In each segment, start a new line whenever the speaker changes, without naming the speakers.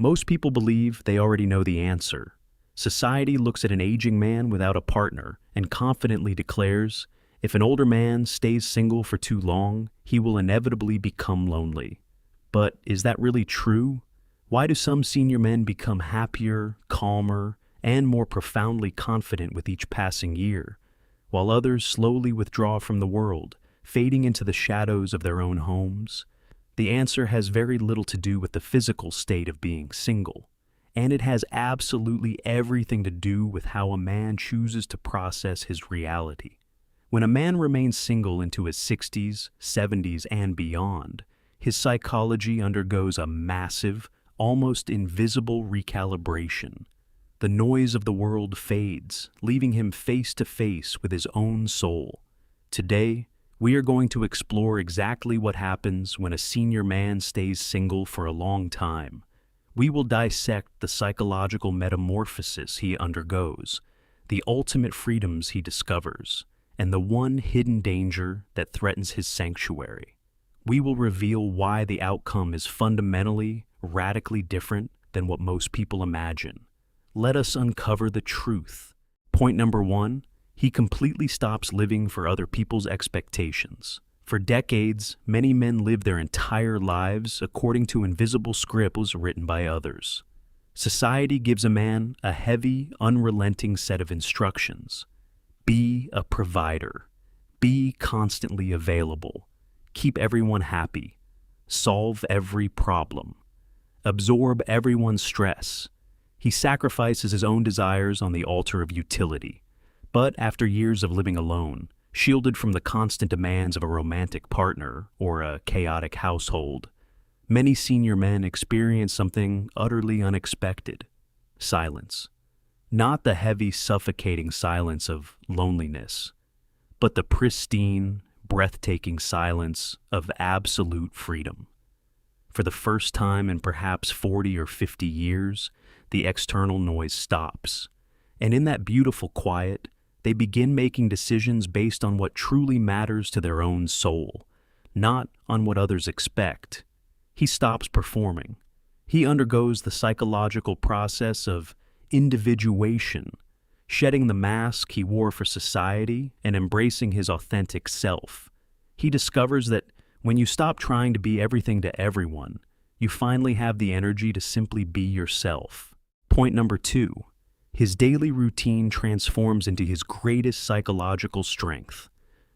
Most people believe they already know the answer. Society looks at an aging man without a partner and confidently declares, if an older man stays single for too long, he will inevitably become lonely. But is that really true? Why do some senior men become happier, calmer, and more profoundly confident with each passing year, while others slowly withdraw from the world, fading into the shadows of their own homes? The answer has very little to do with the physical state of being single, and it has absolutely everything to do with how a man chooses to process his reality. When a man remains single into his 60s, 70s, and beyond, his psychology undergoes a massive, almost invisible recalibration. The noise of the world fades, leaving him face to face with his own soul. Today, we are going to explore exactly what happens when a senior man stays single for a long time. We will dissect the psychological metamorphosis he undergoes, the ultimate freedoms he discovers, and the one hidden danger that threatens his sanctuary. We will reveal why the outcome is fundamentally, radically different than what most people imagine. Let us uncover the truth. Point number 1. He completely stops living for other people's expectations. For decades, many men live their entire lives according to invisible scripts written by others. Society gives a man a heavy, unrelenting set of instructions. Be a provider. Be constantly available. Keep everyone happy. Solve every problem. Absorb everyone's stress. He sacrifices his own desires on the altar of utility. But after years of living alone, shielded from the constant demands of a romantic partner or a chaotic household, many senior men experience something utterly unexpected: silence. Not the heavy, suffocating silence of loneliness, but the pristine, breathtaking silence of absolute freedom. For the first time in perhaps 40 or 50 years, the external noise stops, and in that beautiful quiet, they begin making decisions based on what truly matters to their own soul, not on what others expect. He stops performing. He undergoes the psychological process of individuation, shedding the mask he wore for society and embracing his authentic self. He discovers that when you stop trying to be everything to everyone, you finally have the energy to simply be yourself. Point number 2. His daily routine transforms into his greatest psychological strength.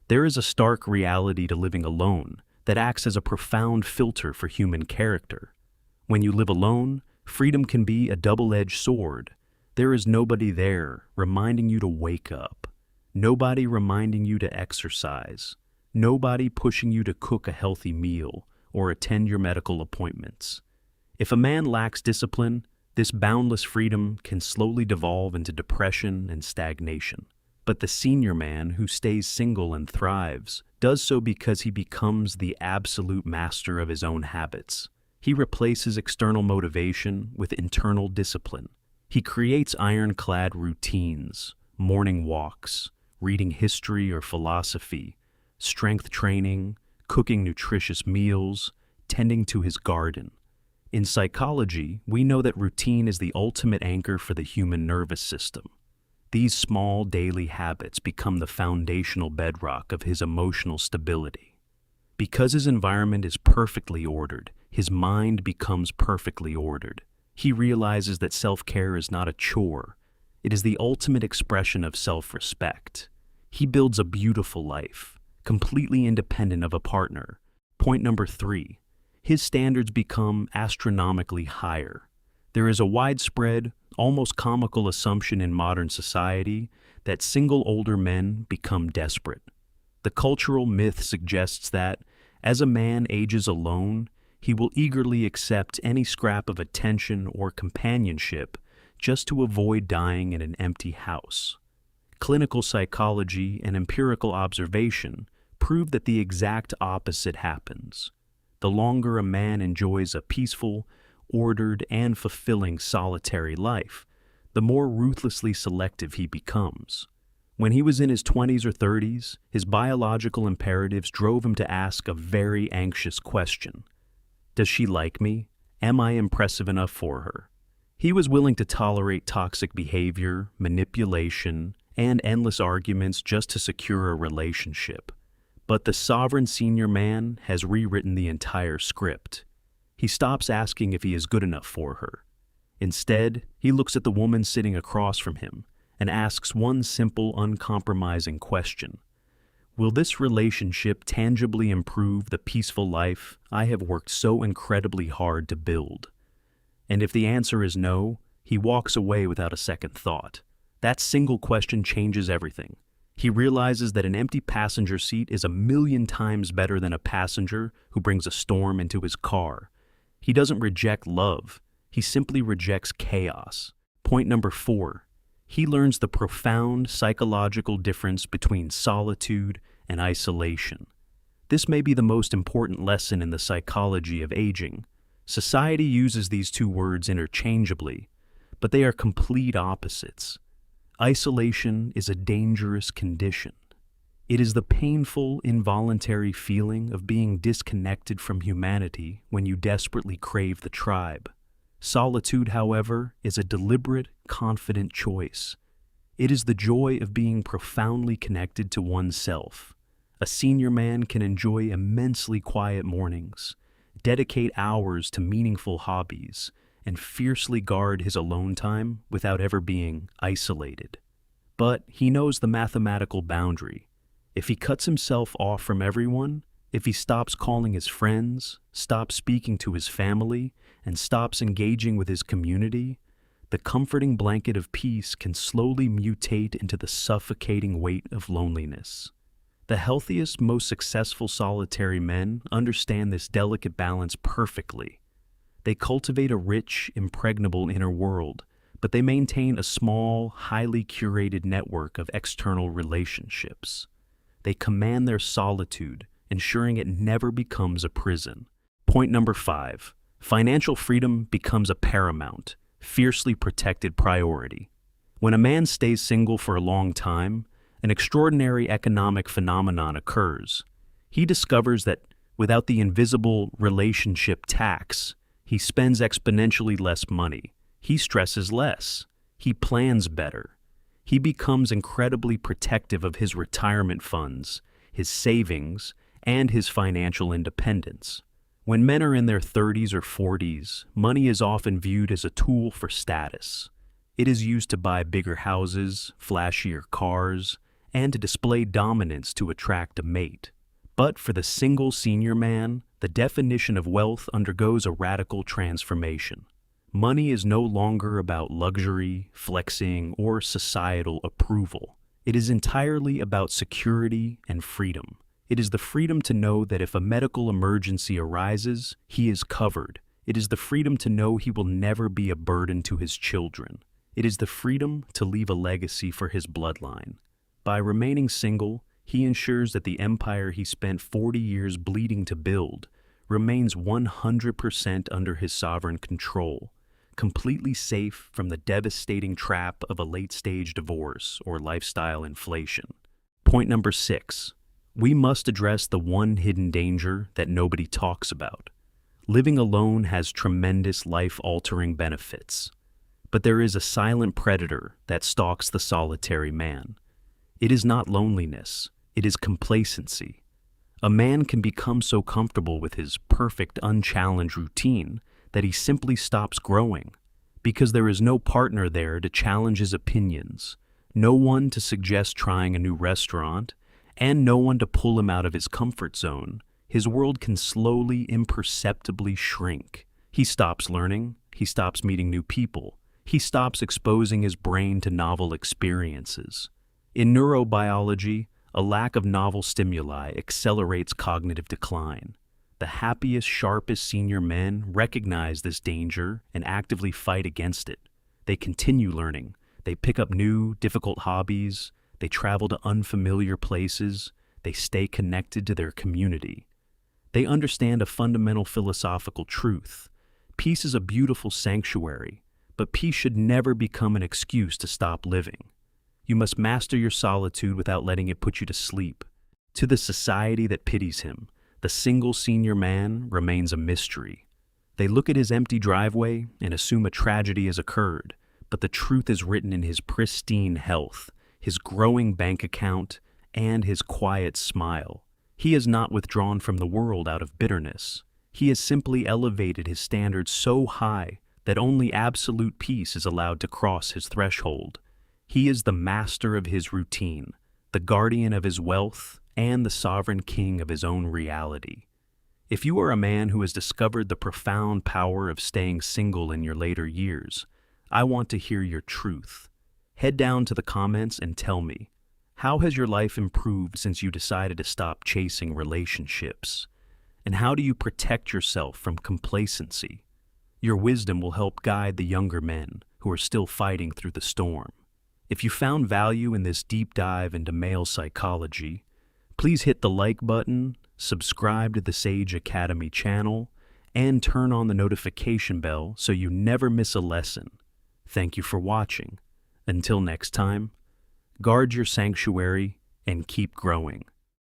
There is a stark reality to living alone that acts as a profound filter for human character. When you live alone, freedom can be a double-edged sword. There is nobody there reminding you to wake up, nobody reminding you to exercise, nobody pushing you to cook a healthy meal or attend your medical appointments. If a man lacks discipline, this boundless freedom can slowly devolve into depression and stagnation. But the senior man who stays single and thrives does so because he becomes the absolute master of his own habits. He replaces external motivation with internal discipline. He creates ironclad routines, morning walks, reading history or philosophy, strength training, cooking nutritious meals, tending to his garden. In psychology, we know that routine is the ultimate anchor for the human nervous system. These small daily habits become the foundational bedrock of his emotional stability. Because his environment is perfectly ordered, his mind becomes perfectly ordered. He realizes that self-care is not a chore. It is the ultimate expression of self-respect. He builds a beautiful life, completely independent of a partner. Point number 3. His standards become astronomically higher. There is a widespread, almost comical assumption in modern society that single older men become desperate. The cultural myth suggests that, as a man ages alone, he will eagerly accept any scrap of attention or companionship just to avoid dying in an empty house. Clinical psychology and empirical observation prove that the exact opposite happens. The longer a man enjoys a peaceful, ordered, and fulfilling solitary life, the more ruthlessly selective he becomes. When he was in his 20s or 30s, his biological imperatives drove him to ask a very anxious question. Does she like me? Am I impressive enough for her? He was willing to tolerate toxic behavior, manipulation, and endless arguments just to secure a relationship. But the sovereign senior man has rewritten the entire script. He stops asking if he is good enough for her. Instead, he looks at the woman sitting across from him and asks one simple, uncompromising question. Will this relationship tangibly improve the peaceful life I have worked so incredibly hard to build? And if the answer is no, he walks away without a second thought. That single question changes everything. He realizes that an empty passenger seat is 1,000,000 times better than a passenger who brings a storm into his car. He doesn't reject love. He simply rejects chaos. Point number 4. He learns the profound psychological difference between solitude and isolation. This may be the most important lesson in the psychology of aging. Society uses these two words interchangeably, but they are complete opposites. Isolation is a dangerous condition. It is the painful, involuntary feeling of being disconnected from humanity when you desperately crave the tribe. Solitude, however, is a deliberate, confident choice. It is the joy of being profoundly connected to oneself. A senior man can enjoy immensely quiet mornings, dedicate hours to meaningful hobbies, and fiercely guard his alone time without ever being isolated. But he knows the mathematical boundary. If he cuts himself off from everyone, if he stops calling his friends, stops speaking to his family, and stops engaging with his community, the comforting blanket of peace can slowly mutate into the suffocating weight of loneliness. The healthiest, most successful solitary men understand this delicate balance perfectly. They cultivate a rich, impregnable inner world, but they maintain a small, highly curated network of external relationships. They command their solitude, ensuring it never becomes a prison. Point number 5. Financial freedom becomes a paramount, fiercely protected priority. When a man stays single for a long time, an extraordinary economic phenomenon occurs. He discovers that without the invisible relationship tax, he spends exponentially less money. He stresses less. He plans better. He becomes incredibly protective of his retirement funds, his savings, and his financial independence. When men are in their 30s or 40s, money is often viewed as a tool for status. It is used to buy bigger houses, flashier cars, and to display dominance to attract a mate. But for the single senior man, the definition of wealth undergoes a radical transformation. Money is no longer about luxury, flexing, or societal approval. It is entirely about security and freedom. It is the freedom to know that if a medical emergency arises, he is covered. It is the freedom to know he will never be a burden to his children. It is the freedom to leave a legacy for his bloodline. By remaining single, he ensures that the empire he spent 40 years bleeding to build remains 100% under his sovereign control, completely safe from the devastating trap of a late-stage divorce or lifestyle inflation. Point number 6. We must address the one hidden danger that nobody talks about. Living alone has tremendous life-altering benefits, but there is a silent predator that stalks the solitary man. It is not loneliness, it is complacency. A man can become so comfortable with his perfect, unchallenged routine that he simply stops growing, because there is no partner there to challenge his opinions, no one to suggest trying a new restaurant, and no one to pull him out of his comfort zone. His world can slowly, imperceptibly shrink. He stops learning, he stops meeting new people, he stops exposing his brain to novel experiences. In neurobiology, a lack of novel stimuli accelerates cognitive decline. The happiest, sharpest senior men recognize this danger and actively fight against it. They continue learning. They pick up new, difficult hobbies. They travel to unfamiliar places. They stay connected to their community. They understand a fundamental philosophical truth. Peace is a beautiful sanctuary, but peace should never become an excuse to stop living. You must master your solitude without letting it put you to sleep. To the society that pities him, the single senior man remains a mystery. They look at his empty driveway and assume a tragedy has occurred, but the truth is written in his pristine health, his growing bank account, and his quiet smile. He has not withdrawn from the world out of bitterness. He has simply elevated his standards so high that only absolute peace is allowed to cross his threshold. He is the master of his routine, the guardian of his wealth, and the sovereign king of his own reality. If you are a man who has discovered the profound power of staying single in your later years, I want to hear your truth. Head down to the comments and tell me, how has your life improved since you decided to stop chasing relationships? And how do you protect yourself from complacency? Your wisdom will help guide the younger men who are still fighting through the storm. If you found value in this deep dive into male psychology, please hit the like button, subscribe to the Sage Academy channel, and turn on the notification bell so you never miss a lesson. Thank you for watching. Until next time, guard your sanctuary and keep growing.